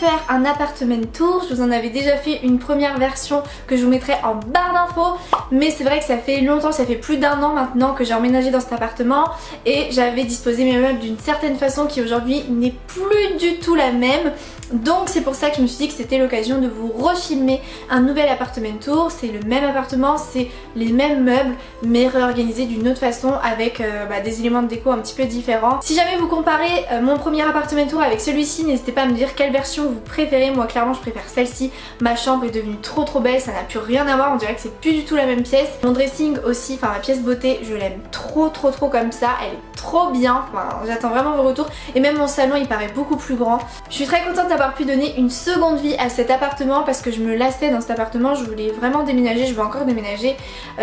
faire un appartement tour. Je vous en avais déjà fait une première version que je vous mettrai en barre d'infos, mais c'est vrai que ça fait longtemps, ça fait plus d'1 an maintenant que j'ai emménagé dans cet appartement et j'avais disposé mes meubles d'une certaine façon qui aujourd'hui n'est plus du tout la même. Donc c'est pour ça que je me suis dit que c'était l'occasion de vous refilmer un nouvel appartement tour. C'est le même appartement, c'est les mêmes meubles mais réorganisés d'une autre façon avec des éléments de déco un petit peu différents. Si jamais vous comparez mon premier appartement tour avec celui-ci, n'hésitez pas à me dire quelle version vous préférez. Moi clairement je préfère celle-ci. Ma chambre est devenue trop belle, ça n'a plus rien à voir, on dirait que c'est plus du tout la même pièce. Mon dressing aussi, enfin ma pièce beauté, je l'aime trop comme ça, elle est trop bien. Enfin, j'attends vraiment vos retours et même mon salon il paraît beaucoup plus grand. Je suis très contente d'avoir pu donner une seconde vie à cet appartement parce que je me lassais dans cet appartement, je voulais vraiment déménager, je veux encore déménager,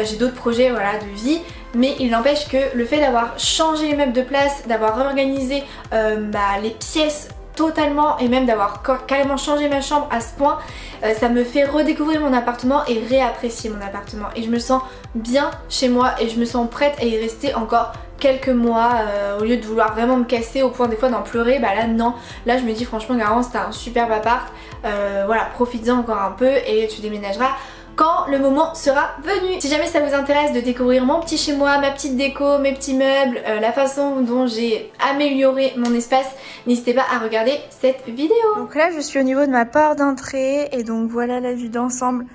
j'ai d'autres projets voilà, de vie, mais il n'empêche que le fait d'avoir changé les meubles de place, d'avoir réorganisé les pièces totalement et même d'avoir carrément changé ma chambre à ce point, ça me fait redécouvrir mon appartement et réapprécier mon appartement et je me sens bien chez moi et je me sens prête à y rester encore quelques mois au lieu de vouloir vraiment me casser au point des fois d'en pleurer. Bah là non, là je me dis franchement Garance, t'as un superbe appart, voilà, profites-en encore un peu et tu déménageras quand le moment sera venu. Si jamais ça vous intéresse de découvrir mon petit chez moi, ma petite déco, mes petits meubles, la façon dont j'ai amélioré mon espace, n'hésitez pas à regarder cette vidéo. Donc là je suis au niveau de ma porte d'entrée et donc voilà la vue d'ensemble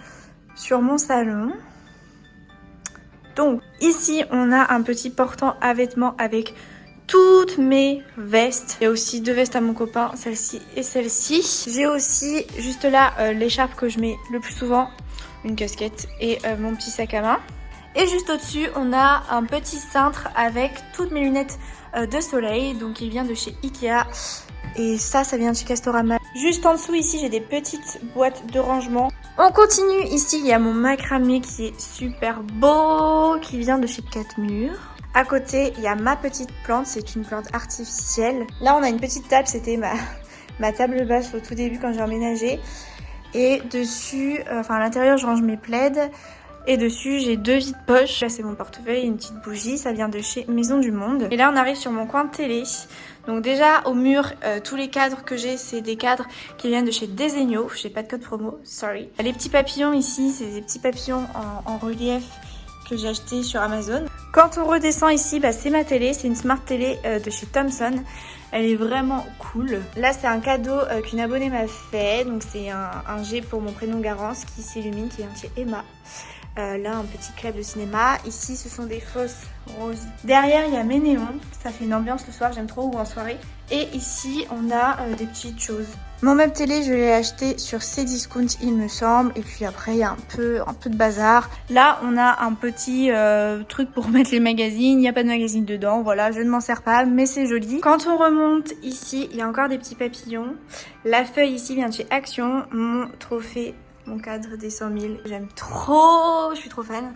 sur mon salon. Donc ici on a un petit portant à vêtements avec toutes mes vestes. Il y a aussi 2 vestes à mon copain, celle-ci et celle-ci. J'ai aussi juste là l'écharpe que je mets le plus souvent, une casquette et mon petit sac à main. Et juste au-dessus on a un petit cintre avec toutes mes lunettes de soleil. Donc il vient de chez Ikea et ça vient de chez Castorama. Juste en dessous ici j'ai des petites boîtes de rangement. On continue, ici il y a mon macramé qui est super beau, qui vient de chez 4 Murs. À côté il y a ma petite plante, c'est une plante artificielle. Là on a une petite table, c'était ma table basse au tout début quand j'ai emménagé. Et dessus, à l'intérieur je range mes plaids. Et dessus j'ai 2 vides poches. Là c'est mon portefeuille, une petite bougie, ça vient de chez Maison du Monde. Et là on arrive sur mon coin de télé. Donc déjà au mur, tous les cadres que j'ai, c'est des cadres qui viennent de chez Desenio. J'ai pas de code promo, sorry. Les petits papillons ici, c'est des petits papillons en relief que j'ai acheté sur Amazon. Quand on redescend ici, c'est ma télé, c'est une smart télé de chez Thomson. Elle est vraiment cool. Là c'est un cadeau qu'une abonnée m'a fait. Donc c'est un G pour mon prénom Garance qui s'illumine, qui vient de chez Emma. Là un petit club de cinéma. Ici ce sont des fausses roses. Derrière il y a mes néons, ça fait une ambiance le soir, j'aime trop, ou en soirée. Et ici on a des petites choses. Mon meuble télé je l'ai acheté sur Cdiscount il me semble. Et puis après il y a un peu de bazar. Là on a un petit truc pour mettre les magazines. Il n'y a pas de magazine dedans, voilà, je ne m'en sers pas mais c'est joli. Quand on remonte ici il y a encore des petits papillons. La feuille ici vient de chez Action. Mon trophée, mon cadre des 100 000, j'aime trop, je suis trop fan.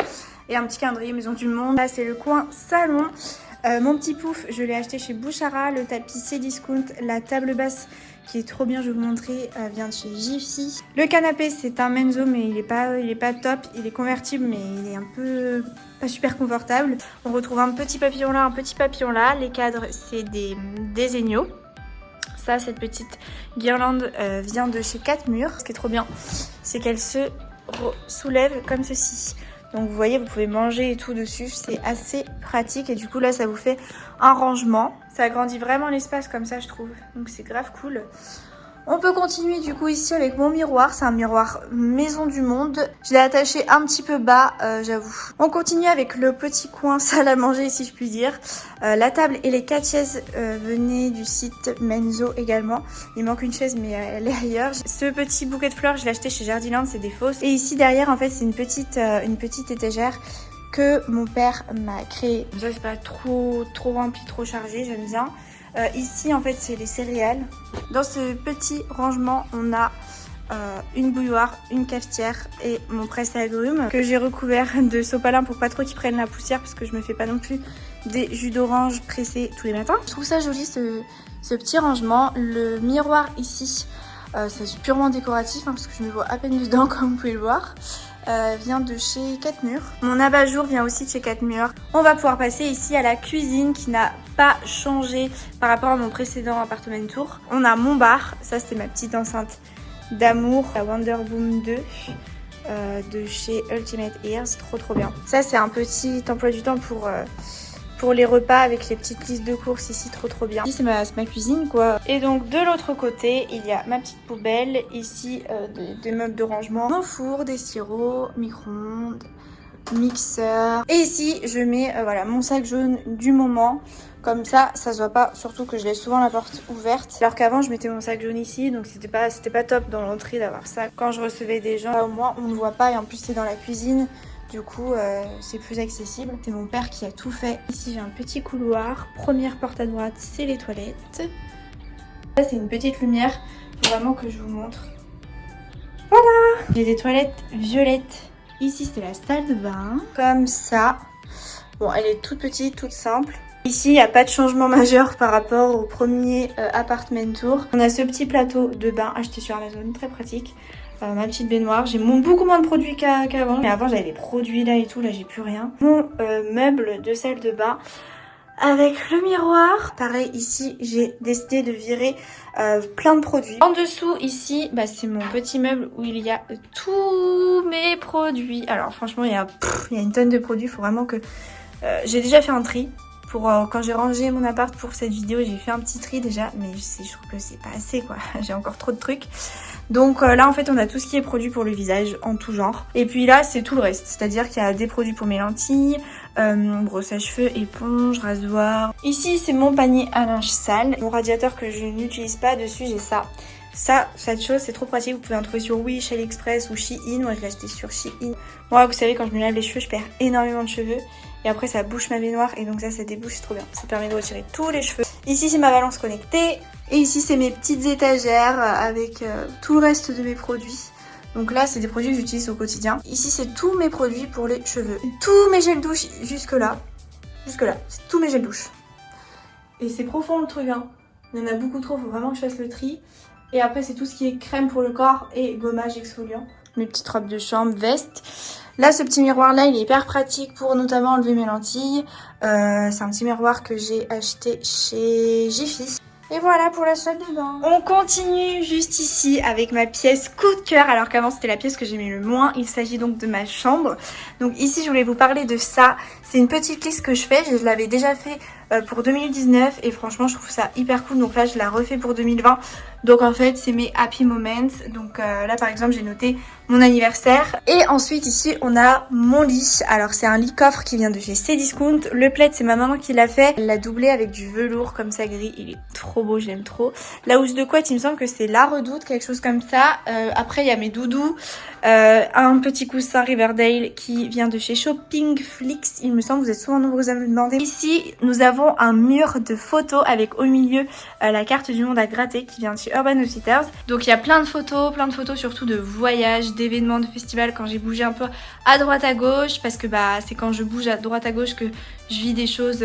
Et un petit calendrier Maison du Monde. Là c'est le coin salon. Mon petit pouf, je l'ai acheté chez Bouchara. Le tapis Cdiscount. La table basse qui est trop bien, je vais vous montrer, vient de chez Jiffy. Le canapé c'est un Menzo mais il est pas top. Il est convertible mais il est un peu pas super confortable. On retrouve un petit papillon là, un petit papillon là. Les cadres c'est des Desenio. Ça, cette petite guirlande vient de chez 4 Murs. Ce qui est trop bien, c'est qu'elle se soulève comme ceci. Donc vous voyez, vous pouvez manger et tout dessus, c'est assez pratique. Et du coup là, ça vous fait un rangement. Ça agrandit vraiment l'espace comme ça, je trouve. Donc c'est grave cool. On peut continuer du coup ici avec mon miroir, c'est un miroir Maison du Monde. Je l'ai attaché un petit peu bas, j'avoue. On continue avec le petit coin salle à manger si je puis dire. La table et les 4 chaises venaient du site Menzo également. Il manque une chaise mais elle est ailleurs. Ce petit bouquet de fleurs, je l'ai acheté chez Jardiland, c'est des fausses. Et ici derrière en fait c'est une petite étagère que mon père m'a créée. Ça c'est pas trop rempli, trop chargé, j'aime bien. Ici en fait c'est les céréales. Dans ce petit rangement on a une bouilloire, une cafetière et mon presse-agrumes que j'ai recouvert de sopalin pour pas trop qu'ils prennent la poussière parce que je me fais pas non plus des jus d'orange pressés tous les matins. Je trouve ça joli ce petit rangement. Le miroir ici c'est purement décoratif parce que je me vois à peine dedans comme vous pouvez le voir. vient de chez 4 Murs. Mon abat-jour vient aussi de chez 4 Murs. On va pouvoir passer ici à la cuisine qui n'a pas changé par rapport à mon précédent appartement tour. On a mon bar, ça c'était ma petite enceinte d'amour, la Wonder Boom 2 de chez Ultimate Ears, trop bien. Ça c'est un petit emploi du temps pour les repas avec les petites listes de courses ici, trop bien. Ici c'est ma cuisine quoi. Et donc de l'autre côté, il y a ma petite poubelle. Ici des meubles de rangement, mon four, des sirops, micro-ondes, mixeur. Et ici je mets voilà mon sac jaune du moment. Comme ça se voit pas, surtout que je laisse souvent la porte ouverte. Alors qu'avant je mettais mon sac jaune ici, donc c'était pas top dans l'entrée d'avoir ça. Quand je recevais des gens, là, au moins on ne voit pas et en plus c'est dans la cuisine. Du coup, c'est plus accessible. C'est mon père qui a tout fait. Ici, j'ai un petit couloir. Première porte à droite, c'est les toilettes. Là, c'est une petite lumière. Faut vraiment que je vous montre. Voilà! J'ai des toilettes violettes. Ici, c'est la salle de bain. Comme ça. Bon, elle est toute petite, toute simple. Ici, il n'y a pas de changement majeur par rapport au premier appartement tour. On a ce petit plateau de bain acheté sur Amazon, très pratique. Ma petite baignoire, j'ai beaucoup moins de produits qu'avant. Mais avant j'avais des produits là et tout, là j'ai plus rien. Mon meuble de salle de bain avec le miroir. Pareil ici j'ai décidé de virer plein de produits. En dessous ici bah, c'est mon petit meuble où il y a tous mes produits. Alors franchement il y a une tonne de produits, il faut vraiment que... j'ai déjà fait un tri. Quand j'ai rangé mon appart pour cette vidéo, j'ai fait un petit tri déjà, mais je trouve que c'est pas assez quoi, j'ai encore trop de trucs. Donc là en fait on a tout ce qui est produit pour le visage en tout genre. Et puis là c'est tout le reste, c'est-à-dire qu'il y a des produits pour mes lentilles, brosse à cheveux, éponge, rasoir. Ici c'est mon panier à linge sale, mon radiateur que je n'utilise pas, dessus j'ai ça. Cette chose c'est trop pratique, vous pouvez en trouver sur Wish, AliExpress ou Shein, moi je l'ai acheté sur Shein. Moi vous savez quand je me lave les cheveux je perds énormément de cheveux. Et après ça bouche ma baignoire et donc ça débouche, c'est trop bien. Ça permet de retirer tous les cheveux. Ici c'est ma balance connectée. Et ici c'est mes petites étagères avec tout le reste de mes produits. Donc là c'est des produits que j'utilise au quotidien. Ici c'est tous mes produits pour les cheveux. Tous mes gels douche jusque là. C'est tous mes gels douche. Et c'est profond le truc hein. Il y en a beaucoup trop, faut vraiment que je fasse le tri. Et après c'est tout ce qui est crème pour le corps et gommage exfoliant. Mes petites robes de chambre, veste. Là, ce petit miroir là, il est hyper pratique pour notamment enlever mes lentilles. C'est un petit miroir que j'ai acheté chez Jiffy. Et voilà pour la salle de bain. On continue juste ici avec ma pièce coup de cœur, alors qu'avant c'était la pièce que j'aimais le moins. Il s'agit donc de ma chambre. Donc ici, je voulais vous parler de ça. C'est une petite liste que je fais. Je l'avais déjà fait pour 2019 et franchement, je trouve ça hyper cool. Donc là, je la refais pour 2020. Donc en fait, c'est mes happy moments. Donc là, par exemple, j'ai noté mon anniversaire. Et ensuite, ici, on a mon lit. Alors, c'est un lit coffre qui vient de chez Cdiscount. Le plaid, c'est ma maman qui l'a fait. Elle l'a doublé avec du velours comme ça gris. Il est trop beau, j'aime trop. La housse de couette, il me semble que c'est La Redoute, quelque chose comme ça. Après, il y a mes doudous. Un petit coussin Riverdale qui vient de chez Shopping Flix. Il me semble, vous êtes souvent nombreux à me demander. Ici, nous avons un mur de photos avec au milieu la carte du monde à gratter qui vient de chez Urban Outfitters. Donc il y a plein de photos surtout de voyages, d'événements, de festivals quand j'ai bougé un peu à droite à gauche parce que bah c'est quand je bouge à droite à gauche que je vis des choses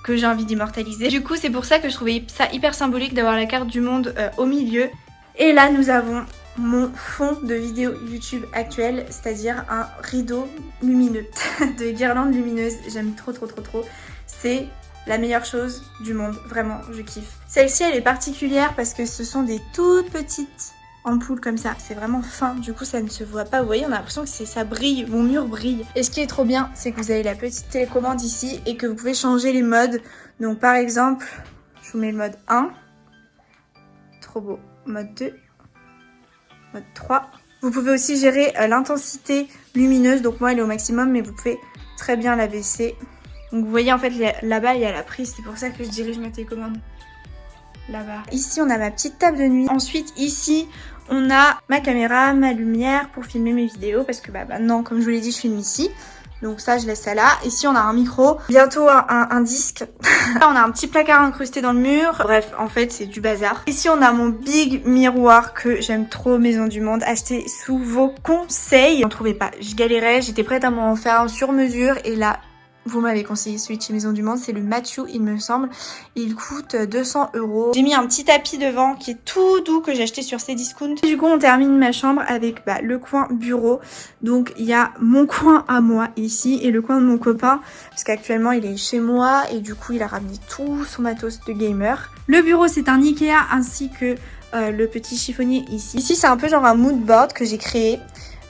que j'ai envie d'immortaliser. Du coup c'est pour ça que je trouvais ça hyper symbolique d'avoir la carte du monde au milieu. Et là nous avons mon fond de vidéo YouTube actuel, c'est-à-dire un rideau lumineux de guirlandes lumineuses. J'aime trop. C'est la meilleure chose du monde, vraiment, je kiffe. Celle-ci, elle est particulière parce que ce sont des toutes petites ampoules comme ça. C'est vraiment fin, du coup ça ne se voit pas. Vous voyez, on a l'impression que ça brille, mon mur brille. Et ce qui est trop bien, c'est que vous avez la petite télécommande ici et que vous pouvez changer les modes. Donc par exemple, je vous mets le mode 1. Trop beau. Mode 2. Mode 3. Vous pouvez aussi gérer l'intensité lumineuse. Donc moi, elle est au maximum, mais vous pouvez très bien la baisser. Donc vous voyez en fait là-bas il y a la prise, c'est pour ça que je dirige ma télécommande là-bas. Ici on a ma petite table de nuit. Ensuite ici on a ma caméra, ma lumière pour filmer mes vidéos parce que bah maintenant comme je vous l'ai dit je filme ici. Donc ça je laisse ça là. Ici on a un micro, bientôt un disque. Là on a un petit placard incrusté dans le mur. Bref en fait c'est du bazar. Ici on a mon big miroir que j'aime trop, Maison du Monde, acheté sous vos conseils. Je n'en trouvais pas, je galérais, j'étais prête à m'en faire un sur mesure et là vous m'avez conseillé celui de chez Maison du Monde, c'est le Mathieu il me semble. Il coûte 200 €. J'ai mis un petit tapis devant qui est tout doux que j'ai acheté sur Cdiscount. Du coup on termine ma chambre avec le coin bureau. Donc il y a mon coin à moi ici et le coin de mon copain. Parce qu'actuellement il est chez moi et du coup il a ramené tout son matos de gamer. Le bureau c'est un Ikea ainsi que le petit chiffonnier ici. Ici c'est un peu genre un mood board que j'ai créé.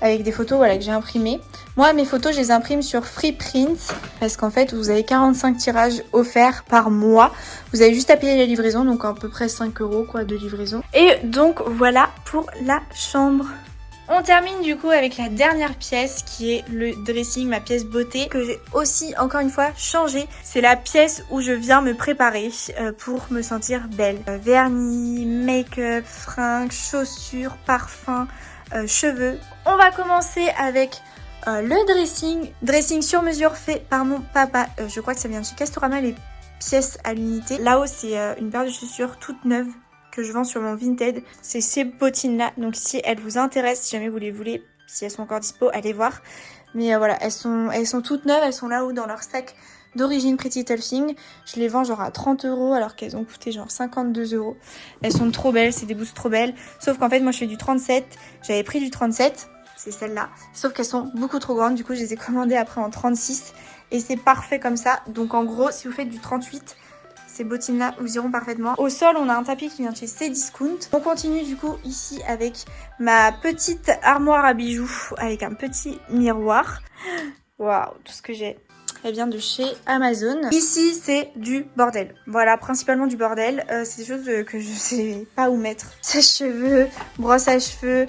Avec des photos que j'ai imprimées. Moi mes photos je les imprime sur Freeprint parce qu'en fait vous avez 45 tirages offerts par mois. Vous avez juste à payer la livraison, donc à peu près 5 € quoi de livraison. Et donc voilà pour la chambre. On termine du coup avec la dernière pièce qui est le dressing, ma pièce beauté que j'ai aussi encore une fois changé. C'est la pièce où je viens me préparer pour me sentir belle. Vernis, make-up, fringues, chaussures, parfums, cheveux. On va commencer avec le dressing sur mesure fait par mon papa. Je crois que ça vient de chez Castorama, les pièces à l'unité. Là-haut c'est une paire de chaussures toute neuve que je vends sur mon Vinted. C'est ces bottines là, donc si elles vous intéressent, si jamais vous les voulez, si elles sont encore dispo, allez voir. Mais voilà, elles sont toutes neuves, elles sont là-haut dans leur sac d'origine Pretty Little Thing. Je les vends genre à 30 € alors qu'elles ont coûté genre 52 €. Elles sont trop belles, c'est des blouses trop belles. Sauf qu'en fait moi je fais du 37, j'avais pris du 37, c'est celle-là. Sauf qu'elles sont beaucoup trop grandes, du coup je les ai commandées après en 36 et c'est parfait comme ça. Donc en gros si vous faites du 38, ces bottines là vous iront parfaitement. Au sol on a un tapis qui vient de chez Cdiscount. On continue du coup ici avec ma petite armoire à bijoux avec un petit miroir. Waouh, tout ce que j'ai. Elle vient de chez Amazon. Ici c'est du bordel. Voilà, principalement du bordel. C'est des choses que je sais pas où mettre. Sèche-cheveux, brosse à cheveux,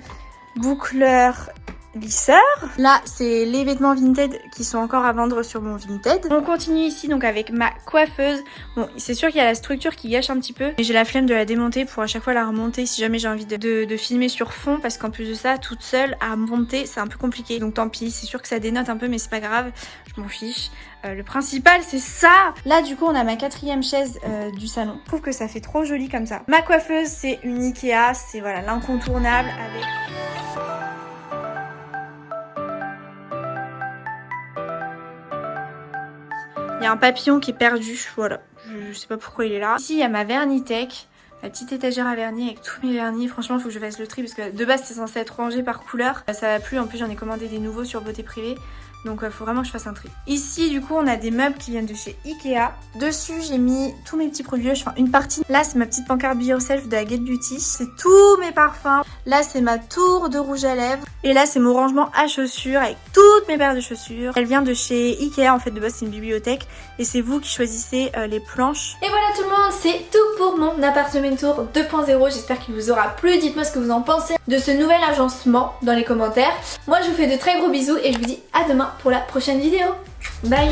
boucleur, lisseur. Là c'est les vêtements Vinted qui sont encore à vendre sur mon Vinted. On continue ici donc avec ma coiffeuse. Bon c'est sûr qu'il y a la structure qui gâche un petit peu, mais j'ai la flemme de la démonter pour à chaque fois la remonter si jamais j'ai envie de filmer sur fond, parce qu'en plus de ça toute seule à monter c'est un peu compliqué, donc tant pis. C'est sûr que ça dénote un peu mais c'est pas grave, je m'en fiche. Le principal c'est ça. Là du coup on a ma 4e chaise du salon. Je trouve que ça fait trop joli comme ça. Ma coiffeuse c'est une Ikea, c'est voilà l'incontournable avec... Il y a un papillon qui est perdu, voilà, je sais pas pourquoi il est là. Ici il y a ma Vernitech, la petite étagère à vernis avec tous mes vernis. Franchement il faut que je fasse le tri parce que de base c'est censé être rangé par couleur. Ça va plus, en plus j'en ai commandé des nouveaux sur Beauté Privée. Donc il faut vraiment que je fasse un tri. Ici du coup on a des meubles qui viennent de chez Ikea. Dessus j'ai mis tous mes petits produits, enfin une partie. Là c'est ma petite pancarte Be Yourself de la Get Beauty. C'est tous mes parfums. Là c'est ma tour de rouge à lèvres. Et là c'est mon rangement à chaussures avec toutes mes paires de chaussures. Elle vient de chez Ikea, en fait de base c'est une bibliothèque. Et c'est vous qui choisissez les planches. Et voilà tout le monde, c'est tout pour mon appartement tour 2.0. J'espère qu'il vous aura plu. Dites-moi ce que vous en pensez de ce nouvel agencement dans les commentaires. Moi je vous fais de très gros bisous et je vous dis à demain pour la prochaine vidéo. Bye!